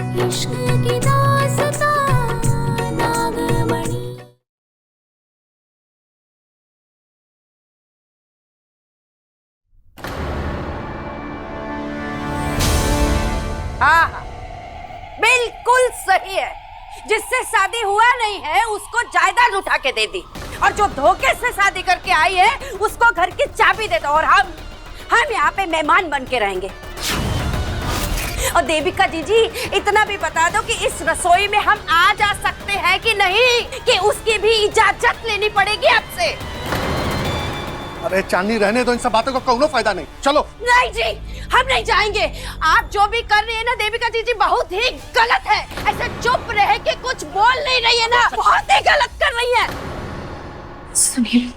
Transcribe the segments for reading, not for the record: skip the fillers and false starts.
इश्क की दास्तां नागमणि। हाँ, बिल्कुल सही है। जिससे शादी हुआ नहीं है उसको जायदाद उठा के दे दी, और जो धोखे से शादी करके आई है उसको घर की चाबी दे दो, और हम यहाँ पे मेहमान बन के रहेंगे। और देविका जीजी, इतना भी बता दो कि इस रसोई में हम आ जा सकते हैं कि नहीं, कि उसकी भी इजाजत लेनी पड़ेगी आपसे। अरे चांदनी, रहने दो, इन सब बातों का कोई फायदा नहीं, चलो। नहीं जी, हम नहीं जाएंगे। आप जो भी कर रही है ना देविका जीजी, बहुत ही गलत है। ऐसे चुप रह के कुछ बोल नहीं रही है ना, बहुत ही गलत कर रही है। सुनिए,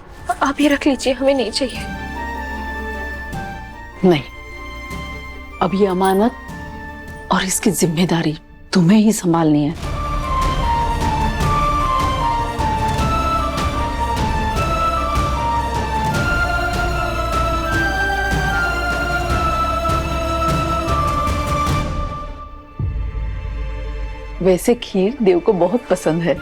आप ये रख लीजिए, हमें नहीं चाहिए। नहीं, अब ये अमानत और इसकी जिम्मेदारी तुम्हें ही संभालनी है। वैसे खीर देव को बहुत पसंद है।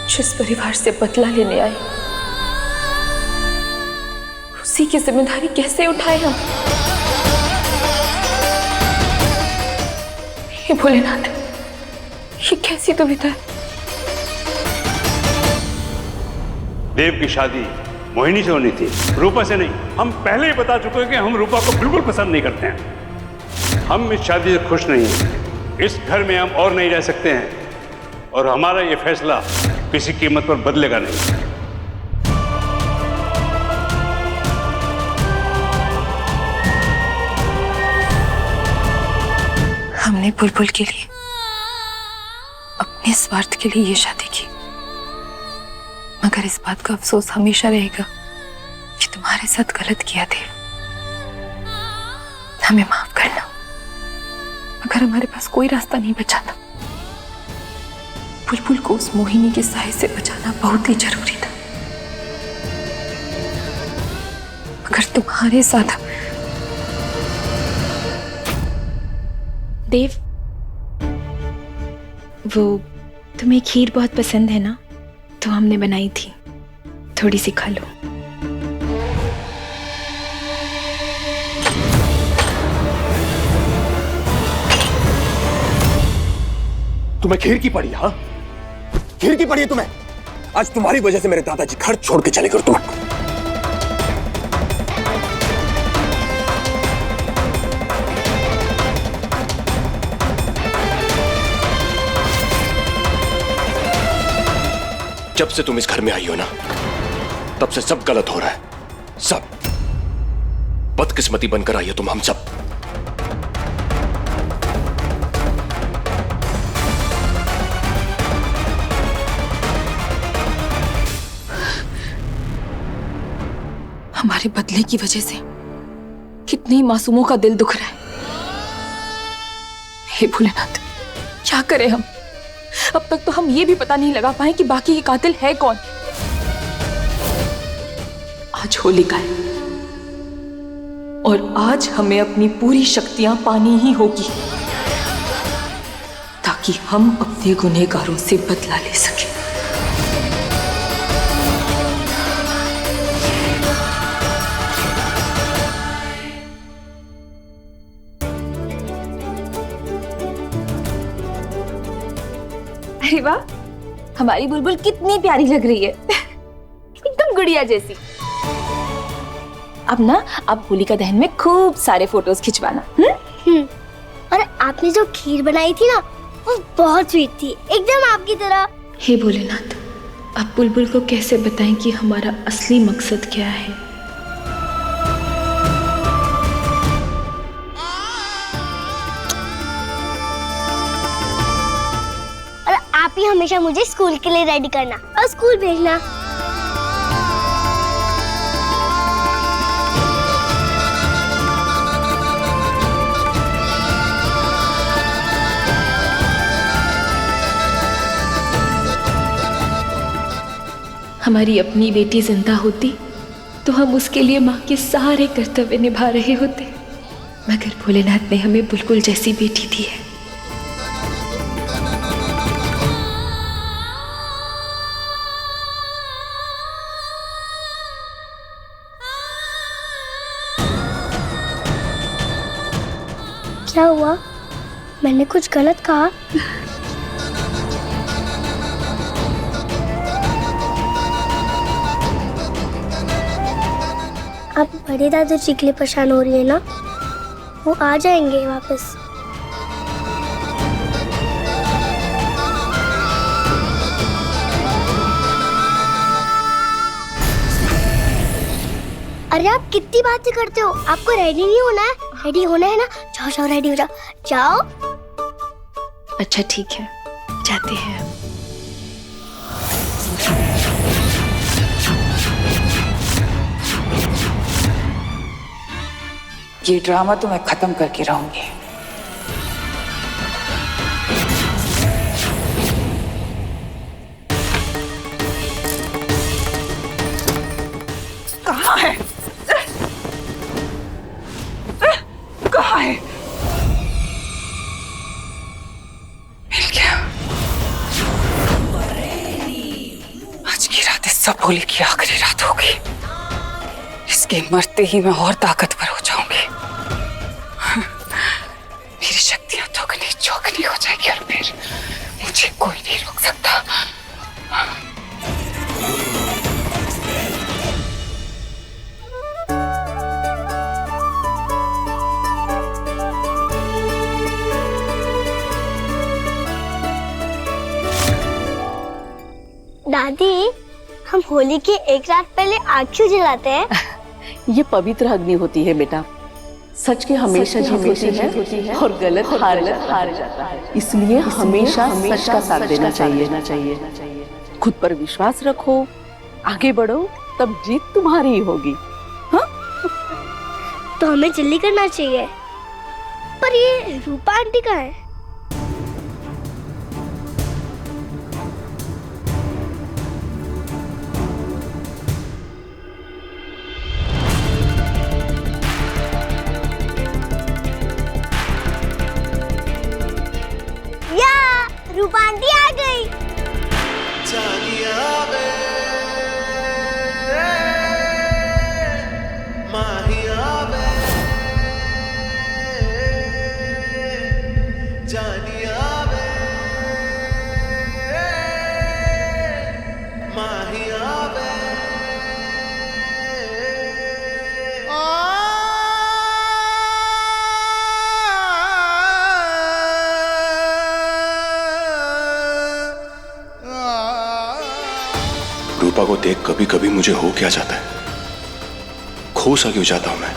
जिस परिवार से बदला लेने आए, उसी की जिम्मेदारी कैसे उठाए हम? हे भोलेनाथ, ये कैसी दुविधा है? देव की शादी मोहिनी से होनी थी, रूपा से नहीं। हम पहले ही बता चुके हैं कि हम रूपा को बिल्कुल पसंद नहीं करते हैं। हम इस शादी से खुश नहीं हैं। इस घर में हम और नहीं रह सकते हैं, और हमारा ये फैसला किसी कीमत पर बदलेगा नहीं। हमने बुलबुल के लिए, अपने स्वार्थ के लिए ये शादी की, मगर इस बात का अफसोस हमेशा रहेगा कि तुम्हारे साथ गलत किया देव। हमें माफ करना, मगर हमारे पास कोई रास्ता नहीं बचा था। बुलबुल को उस मोहिनी के साए से बचाना बहुत ही जरूरी था, मगर तुम्हारे साथ। देव, वो तुम्हें खीर बहुत पसंद है ना, तो हमने बनाई थी, थोड़ी सी खा लो। तुम्हें खीर की पड़ी? हाँ, खीर की पड़ी है तुम्हें? आज तुम्हारी वजह से मेरे दादाजी घर छोड़ के चले गए। तुम जब से तुम इस घर में आई हो ना, तब से सब गलत हो रहा है। सब बदकिस्मती बनकर आई हो तुम हम सब। हमारे बदले की वजह से कितने मासूमों का दिल दुख रहा है। हे भोलेनाथ, क्या करें हम? अब तक तो हम ये भी पता नहीं लगा पाए कि बाकी ये कातिल है कौन। आज होलिका है, और आज हमें अपनी पूरी शक्तियां पानी ही होगी, ताकि हम अपने गुनहगारों से बदला ले सकें। अरे वाह, हमारी बुलबुल कितनी प्यारी लग रही है, एकदम गुड़िया जैसी। अब ना, अब होलिका दहन में खूब सारे फोटोज खिंचवाना। और आपने जो खीर बनाई थी ना, वो बहुत स्वीट थी, एकदम आपकी तरह। हे भोलेनाथ, आप बुलबुल को कैसे बताएं कि हमारा असली मकसद क्या है? आप ही हमेशा मुझे स्कूल के लिए रेडी करना और स्कूल भेजना। हमारी अपनी बेटी जिंदा होती तो हम उसके लिए माँ के सारे कर्तव्य निभा रहे होते, मगर भोलेनाथ ने हमें बुलबुल जैसी बेटी दी है। क्या हुआ? मैंने कुछ गलत कहा? अब बड़े दादाजी के लिए परेशान हो रही है ना? वो आ जाएंगे वापस। अरे आप कितनी बातें करते हो? आपको रेडी नहीं होना है? रेडी होना है ना? जाओ जाओ, रेडी हो जाओ, जाओ। अच्छा ठीक है, जाते हैं। ये ड्रामा तो मैं खत्म करके रहूंगी। कहाँ है? कहाँ है? मिल गया। आज की रात इस सब होली की आखिरी रात होगी। इसके मरते ही मैं और ताकतवर हो जाऊंगी। मेरी शक्तियां दोगुनी चौगुनी हो जाएगी और फिर मुझे कोई नहीं रोक सकता। दादी, हम होली के एक रात पहले आग क्यों जलाते हैं? ये पवित्र अग्नि होती है बेटा। सच की हमेशा जीत होती है और गलत हार जाता है। इसलिए हमेशा सच का साथ देना चाहिए। खुद पर विश्वास रखो, आगे बढ़ो, तब जीत तुम्हारी ही होगी। हाँ? तो हमें जल्दी करना चाहिए। पर ये रूपा आंटी कहाँ है? रूपा आंटी आ गई। रूपा को देख कभी कभी मुझे हो क्या जाता है, खो सा क्यों जाता हूं मैं।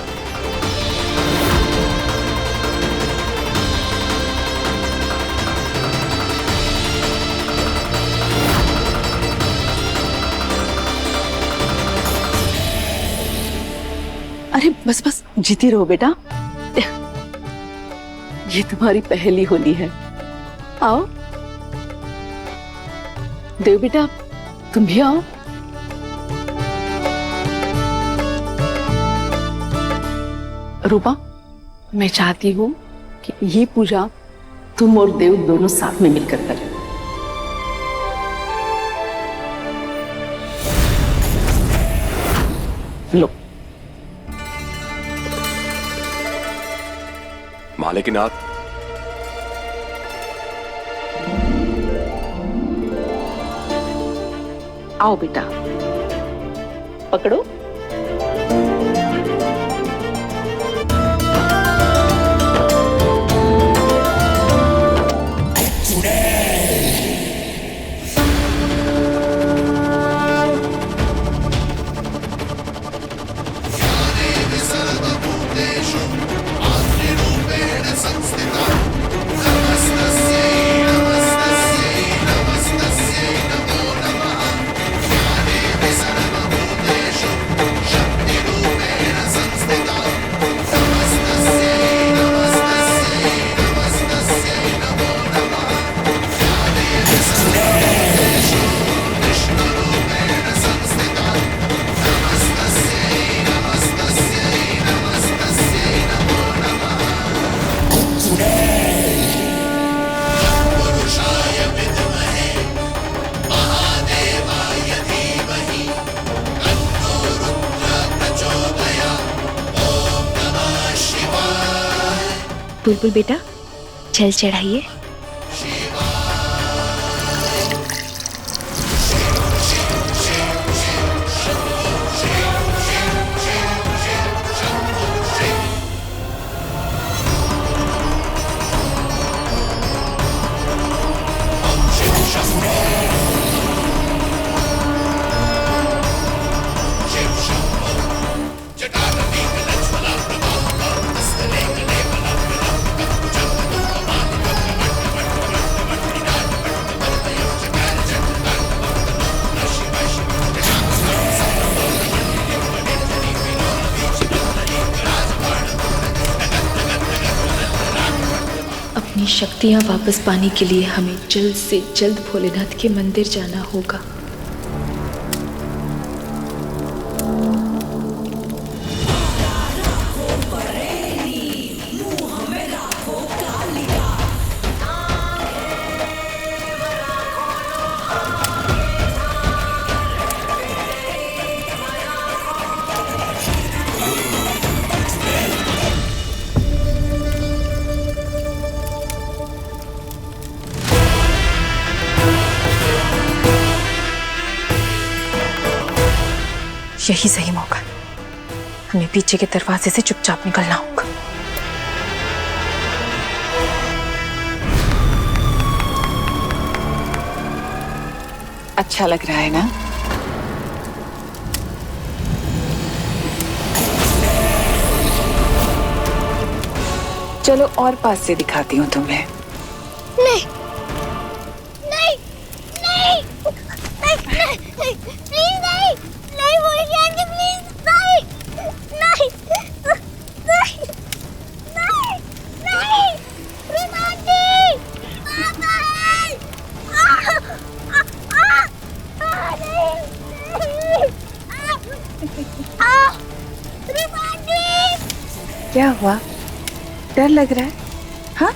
अरे बस बस, जीती रहो बेटा। ये तुम्हारी पहली होली है। आओ देव बेटा, तुम भी आओ। रूपा, मैं चाहती हूँ कि ये पूजा तुम और देव दोनों साथ में मिलकर करें। लो। माँ लेकिन आप आओ बेटा, पकड़ो। बुलबुल बेटा जल चढ़ाइए। अपनी शक्तियां वापस पाने के लिए हमें जल्द से जल्द भोलेनाथ के मंदिर जाना होगा। यही सही मौका, हमें पीछे के दरवाजे से चुपचाप निकलना होगा। अच्छा लग रहा है ना? चलो और पास से दिखाती हूँ तुम्हें। नहीं नहीं नहीं नहीं नहीं प्लीज नहीं नहीं बोल के आंटी प्लीज नहीं नहीं नहीं नहीं नहीं प्लीज आंटी पापा है प्लीज आंटी। क्या हुआ? डर लग रहा है? हाँ,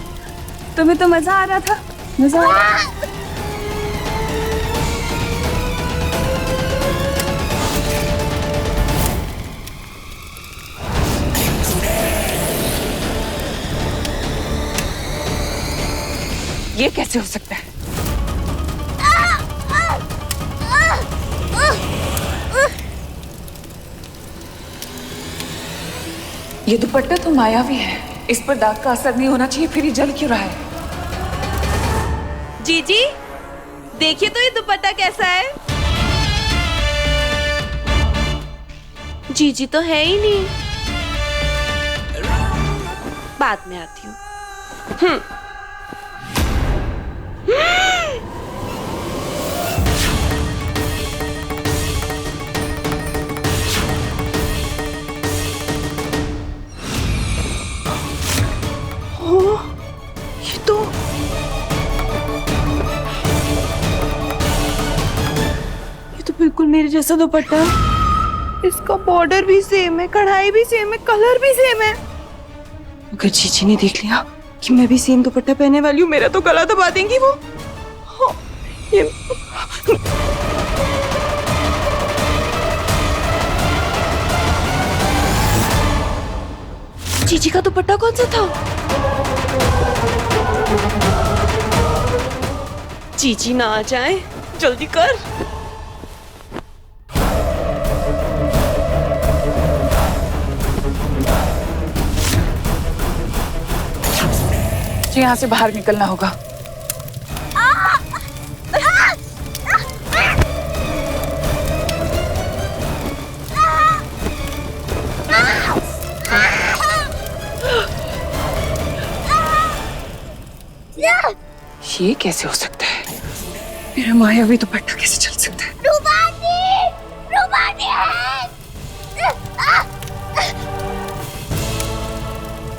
तुम्हें तो मजा आ रहा था। मजा आ रहा है। ये कैसे हो सकता है? ये दुपट्टा तो मायावी है, इस पर दाग का असर नहीं होना चाहिए, फिर ये जल क्यों रहा है? जीजी देखिए तो ये दुपट्टा कैसा है। जीजी तो है ही नहीं। बाद में आती हूँ। ये तो बिल्कुल मेरे जैसा दुपट्टा है। इसका बॉर्डर भी सेम है, कढ़ाई भी सेम है, कलर भी सेम है। अगर जीजी ने देख लिया कि मैं भी सेम दुपट्टा पहनने वाली हूँ, मेरा तो गला दबा देंगी वो। हाँ, ये जीजी का दुपट्टा कौन सा था? जीजी ना आ जाए, जल्दी कर। यहाँ से बाहर निकलना होगा। ये कैसे हो सकता है? मेरा मायावी दुपट्टा कैसे चल सकता है?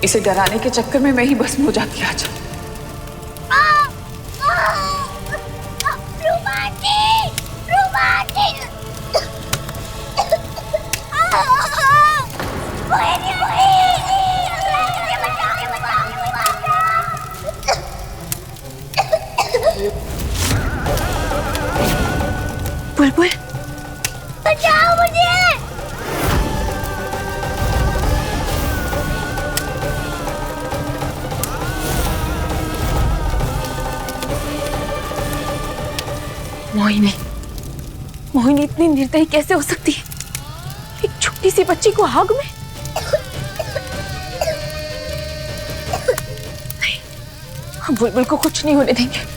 इसे डराने के चक्कर में मैं ही भस्म हो जाती आज। बुलबुल बचाओ मुझे। मोहिनी, मोहिनी इतनी निर्दयी कैसे हो सकती है? एक छोटी सी बच्ची को आग में? नहीं, हम बुलबुल को कुछ नहीं होने देंगे।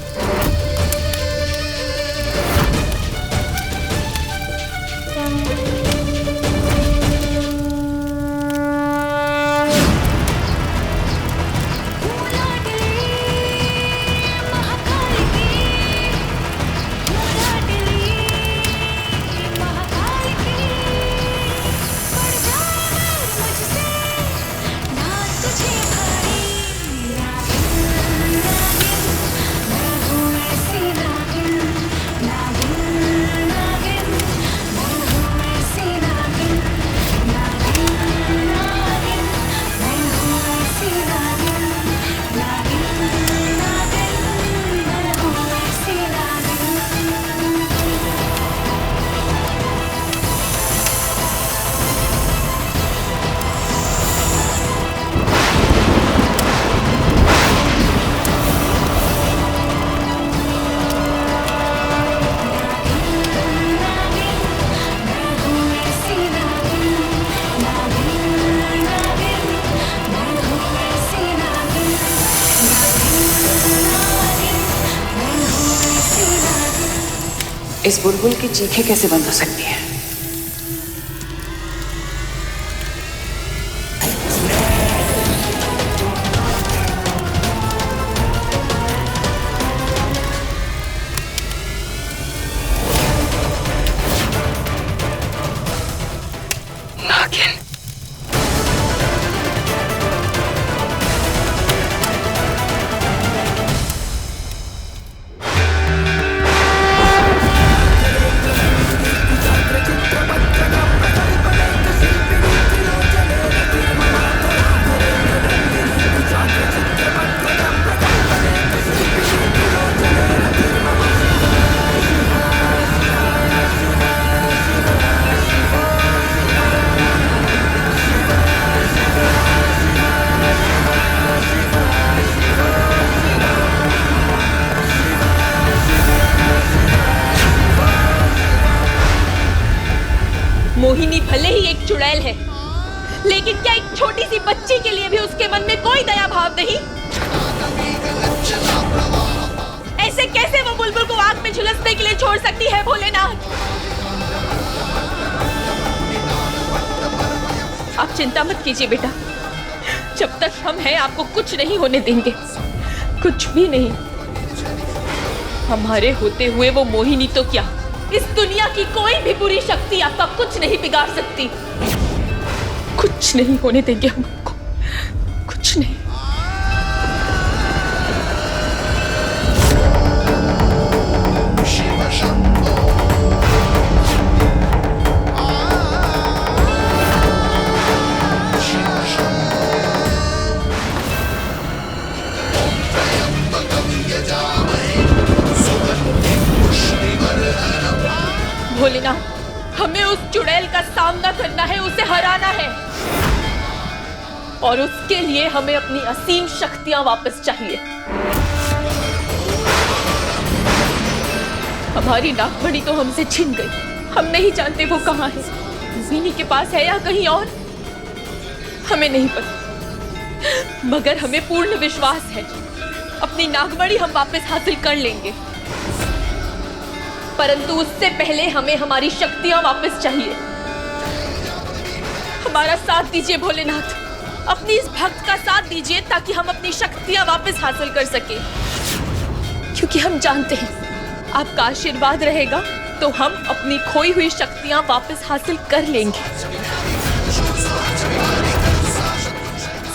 इस बुलबुल की चीखें कैसे बंद हो सकती है? नागिन। मोहिनी भले ही एक चुड़ैल है, लेकिन क्या एक छोटी सी बच्ची के लिए भी उसके मन में कोई दया भाव नहीं? ऐसे कैसे वो बुलबुल को आग में झुलसने के लिए छोड़ सकती है भोलेनाथ? आप चिंता मत कीजिए बेटा, जब तक हम हैं आपको कुछ नहीं होने देंगे, कुछ भी नहीं। हमारे होते हुए वो मोहिनी तो क्या, इस दुनिया की कोई भी बुरी शक्ति आपका कुछ नहीं बिगाड़ सकती। कुछ नहीं होने देंगे हम आपको, कुछ नहीं। भोलेनाथ, हमें उस चुड़ैल का सामना करना है, उसे हराना है, और उसके लिए हमें अपनी असीम शक्तियां वापस चाहिए। हमारी नागमणि तो हमसे छिन गई, हम नहीं जानते वो कहाँ है, मोहिनी के पास है या कहीं और, हमें नहीं पता, मगर हमें पूर्ण विश्वास है अपनी नागमणि हम वापस हासिल कर लेंगे। परंतु उससे पहले हमें हमारी शक्तियां वापस चाहिए। हमारा साथ दीजिए भोलेनाथ, अपनी इस भक्त का साथ दीजिए ताकि हम अपनी शक्तियां वापस हासिल कर सके, क्योंकि हम जानते हैं आपका आशीर्वाद रहेगा तो हम अपनी खोई हुई शक्तियां वापस हासिल कर लेंगे।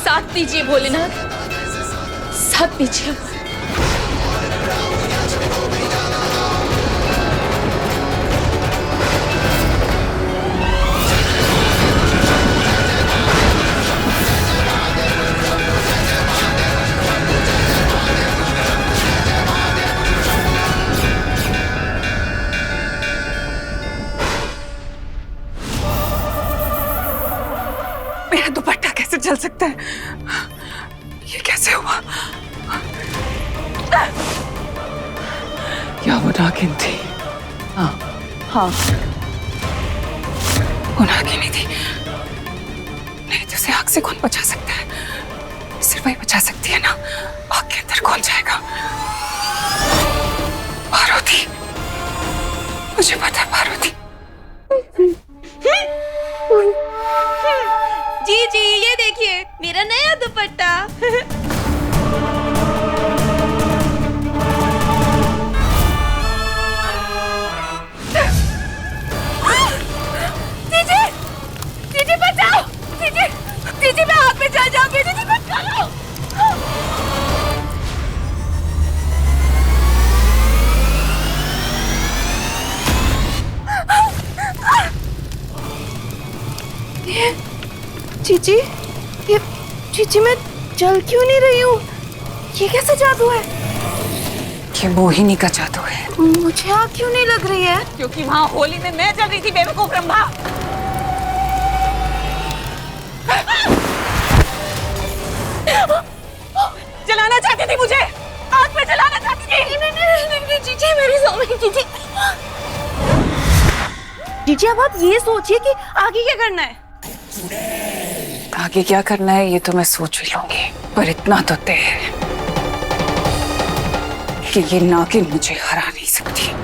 साथ दीजिए भोलेनाथ, साथ दीजिए। मेरा दुपट्टा कैसे जल सकता है? ये कैसे हुआ? या वो नागिन थी? हाँ वो नागिनी थी। नहीं तो उसे आग से कौन बचा सकता है? सिर्फ वही बचा सकती है ना। आग के अंदर कौन जाएगा? पार्वती, मुझे पता है पार्वती। जी जी, ये देखिए मेरा नया दुपट्टा। दीदी बचाओ! दीदी मैं आग में जल जाऊंगी। दीदी बचाओ! चीची, ये चीची मैं जल क्यों नहीं रही हूँ? ये कैसा जादू है? ये मोहिनी का जादू है। मुझे आग क्यों नहीं लग रही है? क्योंकि वहां होली में मैं जल रही थी बेवकूफ ब्रह्मा। जलाना चाहती थी मुझे, आग में जलाना चाहती थी। नहीं, चीची मेरी सोनी चीची। चीची अब आप ये सोचिए कि आगे क्या करना है। आगे क्या करना है ये तो मैं सोच भी लूंगी, पर इतना तो तय है कि ये नागिन मुझे हरा नहीं सकती।